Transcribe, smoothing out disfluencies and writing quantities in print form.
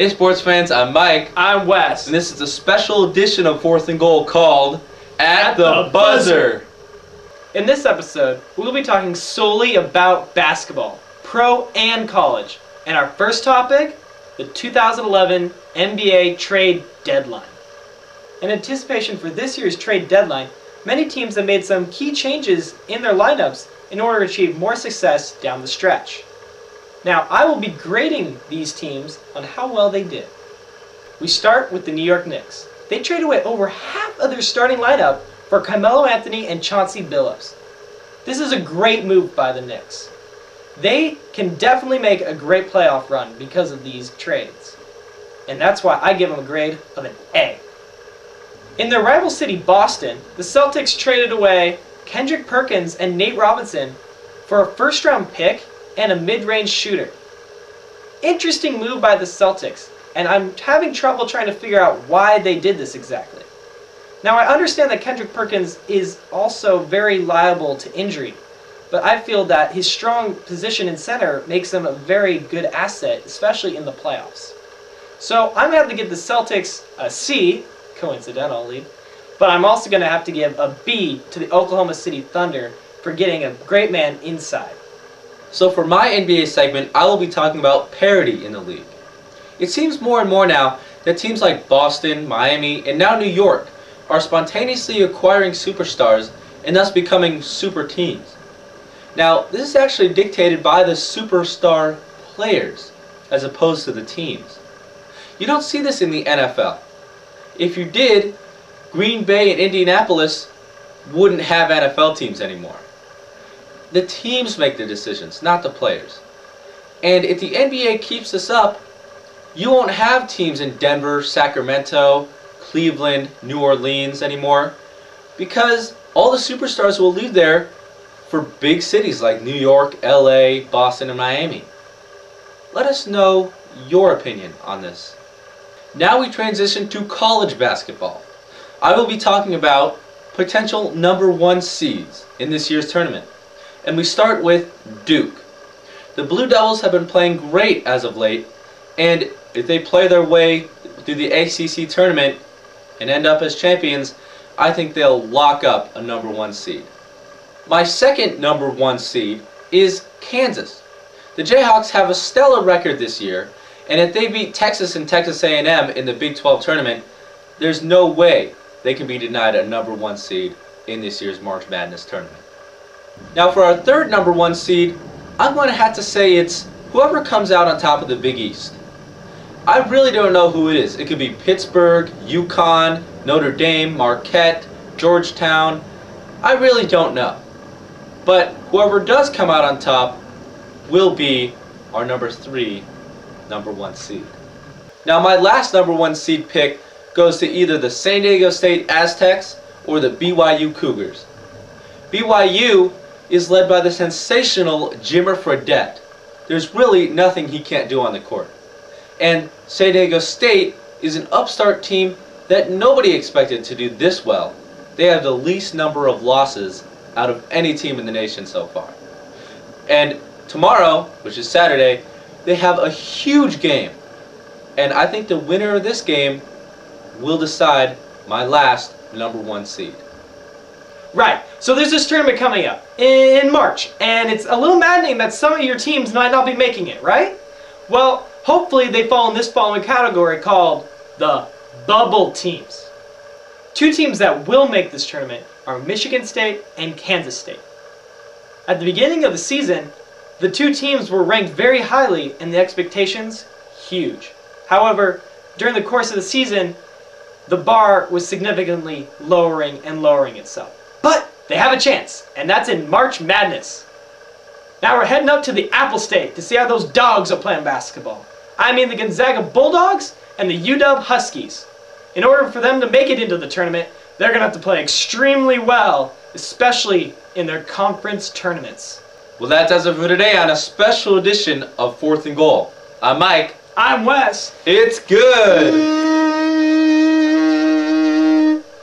Hey sports fans, I'm Mike. I'm Wes. And this is a special edition of Fourth and Goal called At the Buzzer. In this episode, we'll be talking solely about basketball, pro and college. And our first topic, the 2011 NBA trade deadline. In anticipation for this year's trade deadline, many teams have made some key changes in their lineups in order to achieve more success down the stretch. Now, I will be grading these teams on how well they did. We start with the New York Knicks. They traded away over half of their starting lineup for Carmelo Anthony and Chauncey Billups. This is a great move by the Knicks. They can definitely make a great playoff run because of these trades. And that's why I give them a grade of an A. In their rival city, Boston, the Celtics traded away Kendrick Perkins and Nate Robinson for a first-round pick and a mid-range shooter. Interesting move by the Celtics, and I'm having trouble trying to figure out why they did this exactly. Now, I understand that Kendrick Perkins is also very liable to injury, but I feel that his strong position in center makes him a very good asset, especially in the playoffs. So I'm going to have to give the Celtics a C, coincidentally, but I'm also going to have to give a B to the Oklahoma City Thunder for getting a great man inside. So for my NBA segment, I will be talking about parity in the league. It seems more and more now that teams like Boston, Miami, and now New York are spontaneously acquiring superstars and thus becoming super teams. Now, this is actually dictated by the superstar players as opposed to the teams. You don't see this in the NFL. If you did, Green Bay and Indianapolis wouldn't have NFL teams anymore. The teams make the decisions, not the players. And if the NBA keeps this up, you won't have teams in Denver, Sacramento, Cleveland, New Orleans anymore, because all the superstars will leave there for big cities like New York, LA, Boston, and Miami. Let us know your opinion on this. Now we transition to college basketball. I will be talking about potential #1 seeds in this year's tournament. And we start with Duke. The Blue Devils have been playing great as of late, and if they play their way through the ACC tournament and end up as champions, I think they'll lock up a #1 seed. My second #1 seed is Kansas. The Jayhawks have a stellar record this year, and if they beat Texas and Texas A&M in the Big 12 tournament, there's no way they can be denied a #1 seed in this year's March Madness tournament. Now for our third #1 seed, I'm going to have to say it's whoever comes out on top of the Big East. I really don't know who it is. It could be Pittsburgh, UConn, Notre Dame, Marquette, Georgetown. I really don't know. But whoever does come out on top will be our #3 #1 seed. Now my last #1 seed pick goes to either the San Diego State Aztecs or the BYU Cougars. BYU is led by the sensational Jimmer Fredette. There's really nothing he can't do on the court. And San Diego State is an upstart team that nobody expected to do this well. They have the least number of losses out of any team in the nation so far. And tomorrow, which is Saturday, they have a huge game. And I think the winner of this game will decide my last #1 seed. Right, so there's this tournament coming up in March, and it's a little maddening that some of your teams might not be making it, right? Well, hopefully they fall in this following category called the bubble teams. Two teams that will make this tournament are Michigan State and Kansas State. At the beginning of the season, the two teams were ranked very highly and the expectations huge. However, during the course of the season, the bar was significantly lowering and lowering itself. But they have a chance, and that's in March Madness. Now we're heading up to the Apple State to see how those dogs are playing basketball. I mean the Gonzaga Bulldogs and the UW Huskies. In order for them to make it into the tournament, they're going to have to play extremely well, especially in their conference tournaments. Well, that does it for today on a special edition of Fourth and Goal. I'm Mike. I'm Wes. It's good!